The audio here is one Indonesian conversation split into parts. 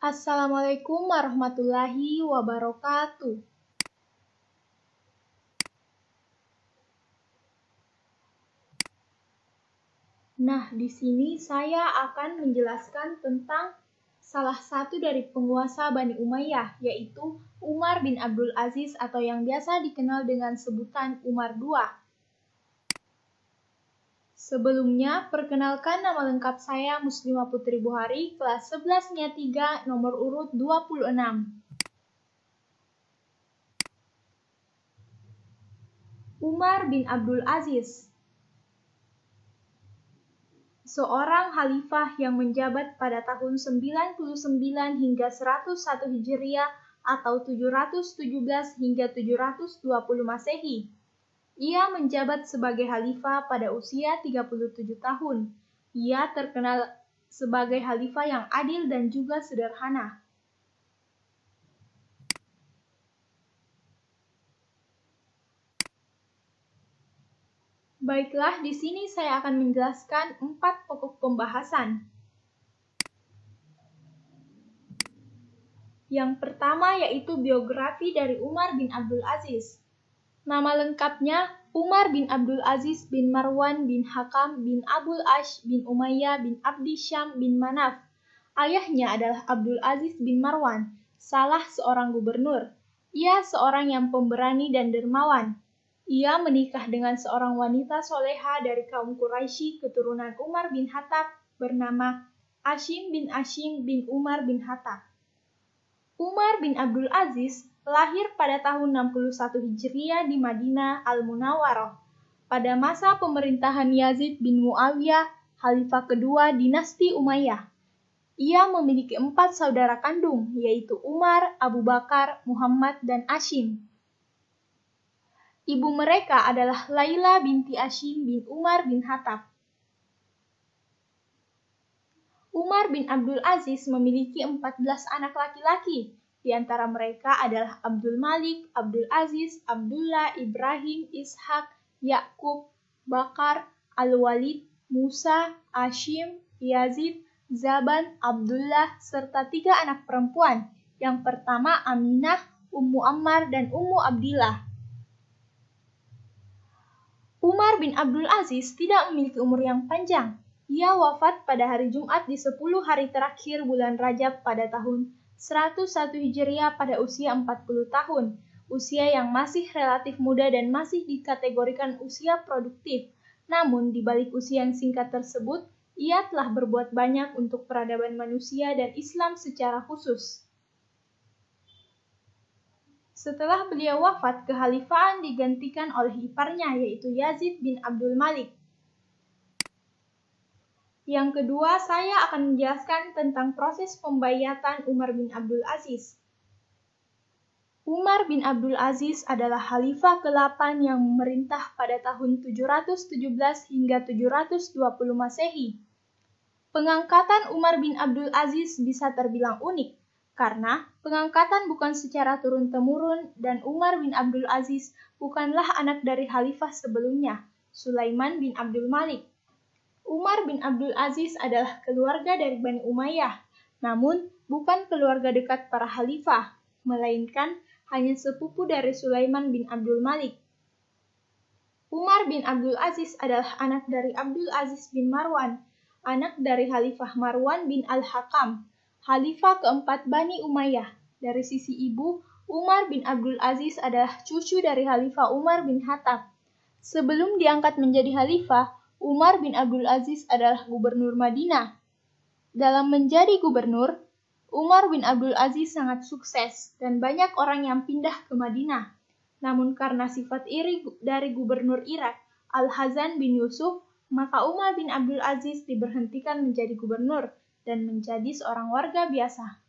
Assalamualaikum warahmatullahi wabarakatuh. Nah, di sini saya akan menjelaskan tentang salah satu dari penguasa Bani Umayyah, yaitu Umar bin Abdul Aziz atau yang biasa dikenal dengan sebutan Umar II. Sebelumnya, perkenalkan nama lengkap saya Muslimah Putri Buhari, kelas 11-nya 3, nomor urut 26. Umar bin Abdul Aziz, seorang khalifah yang menjabat pada tahun 99 hingga 101 Hijriah atau 717 hingga 720 Masehi. Ia menjabat sebagai khalifah pada usia 37 tahun. Ia terkenal sebagai khalifah yang adil dan juga sederhana. Baiklah, di sini saya akan menjelaskan 4 pokok pembahasan. Yang pertama yaitu biografi dari Umar bin Abdul Aziz. Nama lengkapnya Umar bin Abdul Aziz bin Marwan bin Hakam bin Abul Ash bin Umayyah bin Abdi Syam bin Manaf. Ayahnya adalah Abdul Aziz bin Marwan, salah seorang gubernur. Ia seorang yang pemberani dan dermawan. Ia menikah dengan seorang wanita soleha dari kaum Quraisy keturunan Umar bin Khattab bernama Hashim bin Umar bin Khattab. Umar bin Abdul Aziz lahir pada tahun 61 Hijriah di Madinah Al-Munawwarah pada masa pemerintahan Yazid bin Muawiyah, khalifah kedua dinasti Umayyah. Ia memiliki 4 saudara kandung, yaitu Umar, Abu Bakar, Muhammad, dan Hashim. Ibu mereka adalah Laila binti Hashim bin Umar bin Khattab. Umar bin Abdul Aziz memiliki 14 anak laki-laki. Di antara mereka adalah Abdul Malik, Abdul Aziz, Abdullah, Ibrahim, Ishak, Yakub, Bakar, Al-Walid, Musa, Hashim, Yazid, Zaban, Abdullah, serta 3 anak perempuan. Yang pertama Aminah, Ummu Ammar, dan Ummu Abdillah. Umar bin Abdul Aziz tidak memiliki umur yang panjang. Ia wafat pada hari Jumat di 10 hari terakhir bulan Rajab pada tahun 101 Hijriah pada usia 40 tahun, usia yang masih relatif muda dan masih dikategorikan usia produktif. Namun, di balik usia yang singkat tersebut, ia telah berbuat banyak untuk peradaban manusia dan Islam secara khusus. Setelah beliau wafat, kekhalifahan digantikan oleh iparnya, yaitu Yazid bin Abdul Malik. Yang kedua, saya akan menjelaskan tentang proses pembayatan Umar bin Abdul Aziz. Umar bin Abdul Aziz adalah khalifah ke-8 yang memerintah pada tahun 717 hingga 720 Masehi. Pengangkatan Umar bin Abdul Aziz bisa terbilang unik, karena pengangkatan bukan secara turun-temurun dan Umar bin Abdul Aziz bukanlah anak dari khalifah sebelumnya, Sulaiman bin Abdul Malik. Umar bin Abdul Aziz adalah keluarga dari Bani Umayyah, namun bukan keluarga dekat para khalifah, melainkan hanya sepupu dari Sulaiman bin Abdul Malik. Umar bin Abdul Aziz adalah anak dari Abdul Aziz bin Marwan, anak dari Khalifah Marwan bin Al-Hakam, khalifah keempat Bani Umayyah. Dari sisi ibu, Umar bin Abdul Aziz adalah cucu dari Khalifah Umar bin Khattab. Sebelum diangkat menjadi khalifah, Umar bin Abdul Aziz adalah gubernur Madinah. Dalam menjadi gubernur, Umar bin Abdul Aziz sangat sukses dan banyak orang yang pindah ke Madinah. Namun karena sifat iri dari gubernur Irak, Al-Hazan bin Yusuf, maka Umar bin Abdul Aziz diberhentikan menjadi gubernur dan menjadi seorang warga biasa.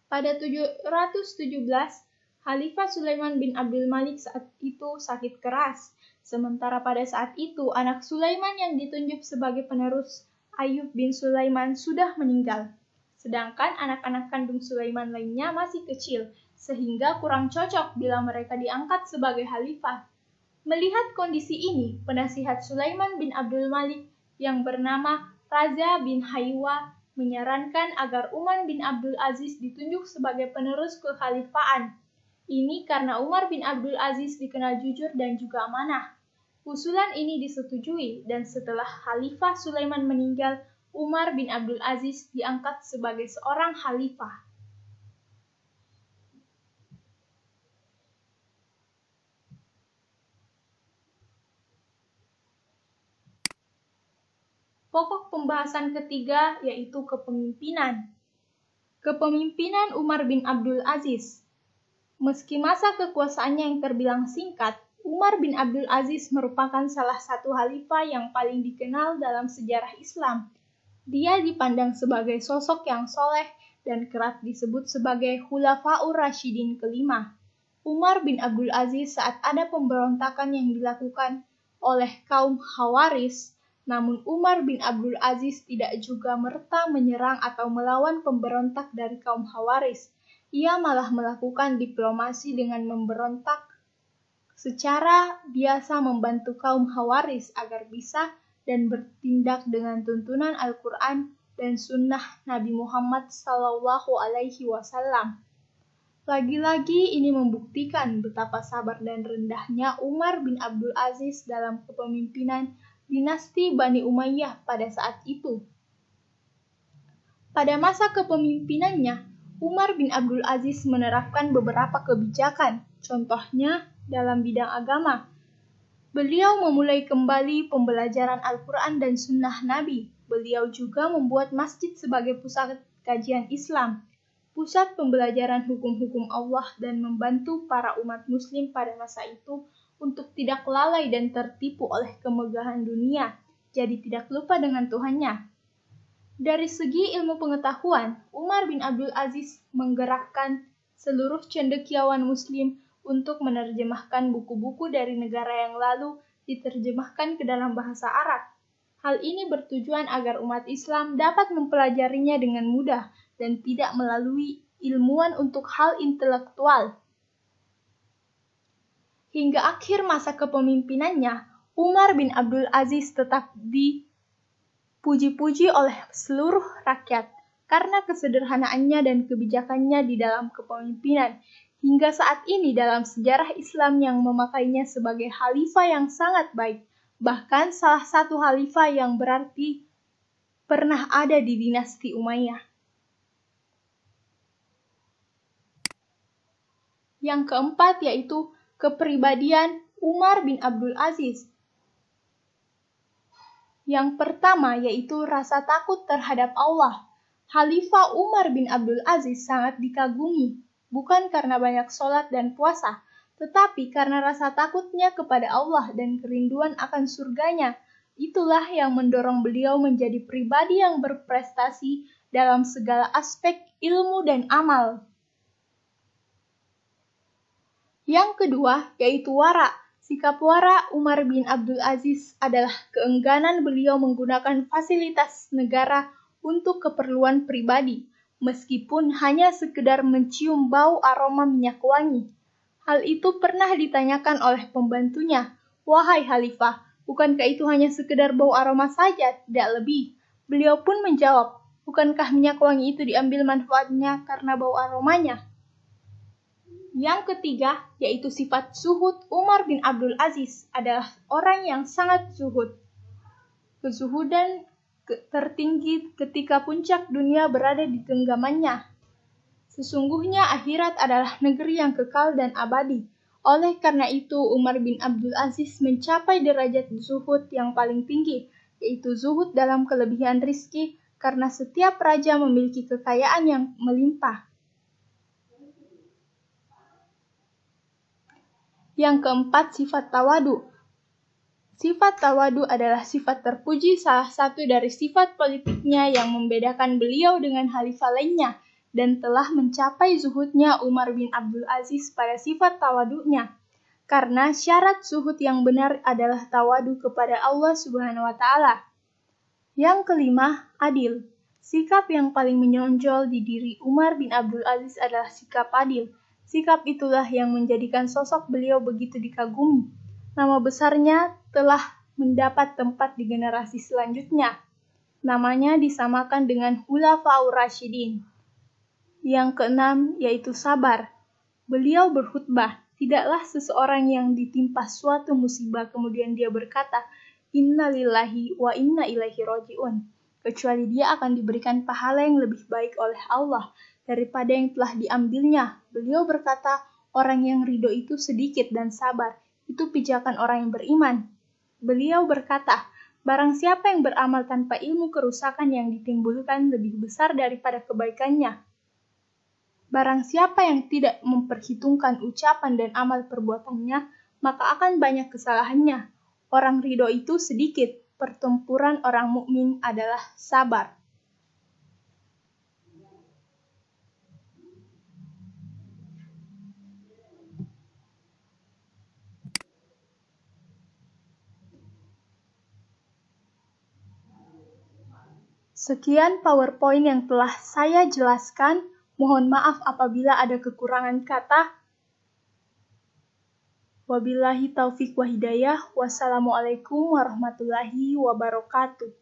Pada 717, Khalifah Sulaiman bin Abdul Malik saat itu sakit keras. Sementara pada saat itu, anak Sulaiman yang ditunjuk sebagai penerus Ayyub bin Sulaiman sudah meninggal. Sedangkan anak-anak kandung Sulaiman lainnya masih kecil, sehingga kurang cocok bila mereka diangkat sebagai khalifah. Melihat kondisi ini, penasihat Sulaiman bin Abdul Malik yang bernama Raza bin Haywa menyarankan agar Umar bin Abdul Aziz ditunjuk sebagai penerus kekhalifaan. Ini karena Umar bin Abdul Aziz dikenal jujur dan juga amanah. Usulan ini disetujui dan setelah Khalifah Sulaiman meninggal, Umar bin Abdul Aziz diangkat sebagai seorang khalifah. Pokok pembahasan ketiga yaitu kepemimpinan. Kepemimpinan Umar bin Abdul Aziz. Meski masa kekuasaannya yang terbilang singkat, Umar bin Abdul Aziz merupakan salah satu khalifah yang paling dikenal dalam sejarah Islam. Dia dipandang sebagai sosok yang soleh dan kerap disebut sebagai Khulafaur Rasyidin kelima. Umar bin Abdul Aziz saat ada pemberontakan yang dilakukan oleh kaum Khawaris, namun Umar bin Abdul Aziz tidak juga merta menyerang atau melawan pemberontak dari kaum Khawaris. Ia malah melakukan diplomasi dengan memberontak secara biasa membantu kaum Khawaris agar bisa dan bertindak dengan tuntunan Al-Quran dan Sunnah Nabi Muhammad SAW. Lagi-lagi ini membuktikan betapa sabar dan rendahnya Umar bin Abdul Aziz dalam kepemimpinan dinasti Bani Umayyah pada saat itu. Pada masa kepemimpinannya, Umar bin Abdul Aziz menerapkan beberapa kebijakan, contohnya dalam bidang agama. Beliau memulai kembali pembelajaran Al-Quran dan Sunnah Nabi. Beliau juga membuat masjid sebagai pusat kajian Islam, pusat pembelajaran hukum-hukum Allah dan membantu para umat muslim pada masa itu untuk tidak lalai dan tertipu oleh kemegahan dunia, jadi tidak lupa dengan Tuhannya. Dari segi ilmu pengetahuan, Umar bin Abdul Aziz menggerakkan seluruh cendekiawan muslim untuk menerjemahkan buku-buku dari negara yang lalu diterjemahkan ke dalam bahasa Arab. Hal ini bertujuan agar umat Islam dapat mempelajarinya dengan mudah dan tidak melalui ilmuwan untuk hal intelektual. Hingga akhir masa kepemimpinannya, Umar bin Abdul Aziz tetap dipuji-puji oleh seluruh rakyat karena kesederhanaannya dan kebijakannya di dalam kepemimpinan. Hingga saat ini dalam sejarah Islam yang memakainya sebagai khalifah yang sangat baik, bahkan salah satu khalifah yang berarti pernah ada di dinasti Umayyah. Yang keempat yaitu kepribadian Umar bin Abdul Aziz. Yang pertama yaitu rasa takut terhadap Allah. Khalifah Umar bin Abdul Aziz sangat dikagumi, bukan karena banyak sholat dan puasa, tetapi karena rasa takutnya kepada Allah dan kerinduan akan surganya. Itulah yang mendorong beliau menjadi pribadi yang berprestasi dalam segala aspek ilmu dan amal. Yang kedua, yaitu wara. Sikap wara Umar bin Abdul Aziz adalah keengganan beliau menggunakan fasilitas negara untuk keperluan pribadi, meskipun hanya sekedar mencium bau aroma minyak wangi. Hal itu pernah ditanyakan oleh pembantunya, "Wahai Khalifah, bukankah itu hanya sekedar bau aroma saja, tidak lebih?" Beliau pun menjawab, "Bukankah minyak wangi itu diambil manfaatnya karena bau aromanya?" Yang ketiga, yaitu sifat zuhud. Umar bin Abdul Aziz adalah orang yang sangat zuhud. Kezuhudan tertinggi ketika puncak dunia berada di genggamannya. Sesungguhnya akhirat adalah negeri yang kekal dan abadi. Oleh karena itu, Umar bin Abdul Aziz mencapai derajat zuhud yang paling tinggi, yaitu zuhud dalam kelebihan rizki, karena setiap raja memiliki kekayaan yang melimpah. Yang keempat, sifat tawadu. Sifat tawadu adalah sifat terpuji, salah satu dari sifat politiknya yang membedakan beliau dengan khalifah lainnya, dan telah mencapai zuhudnya Umar bin Abdul Aziz pada sifat tawadunya. Karena syarat zuhud yang benar adalah tawadu kepada Allah Subhanahu wa Ta'ala. Yang kelima, adil. Sikap yang paling menonjol di diri Umar bin Abdul Aziz adalah sikap adil. Sikap itulah yang menjadikan sosok beliau begitu dikagumi. Nama besarnya telah mendapat tempat di generasi selanjutnya. Namanya disamakan dengan Khulafaur Rasyidin. Yang keenam yaitu sabar. Beliau berkhutbah, tidaklah seseorang yang ditimpa suatu musibah kemudian dia berkata, Inna lillahi wa inna ilaihi raji'un, kecuali dia akan diberikan pahala yang lebih baik oleh Allah daripada yang telah diambilnya. Beliau berkata, orang yang ridho itu sedikit dan sabar, itu pijakan orang yang beriman. Beliau berkata, barang siapa yang beramal tanpa ilmu, kerusakan yang ditimbulkan lebih besar daripada kebaikannya. Barang siapa yang tidak memperhitungkan ucapan dan amal perbuatannya, maka akan banyak kesalahannya. Orang ridho itu sedikit, pertempuran orang mukmin adalah sabar. Sekian PowerPoint yang telah saya jelaskan. Mohon maaf apabila ada kekurangan kata. Wabillahi taufiq wa hidayah. Wassalamualaikum warahmatullahi wabarakatuh.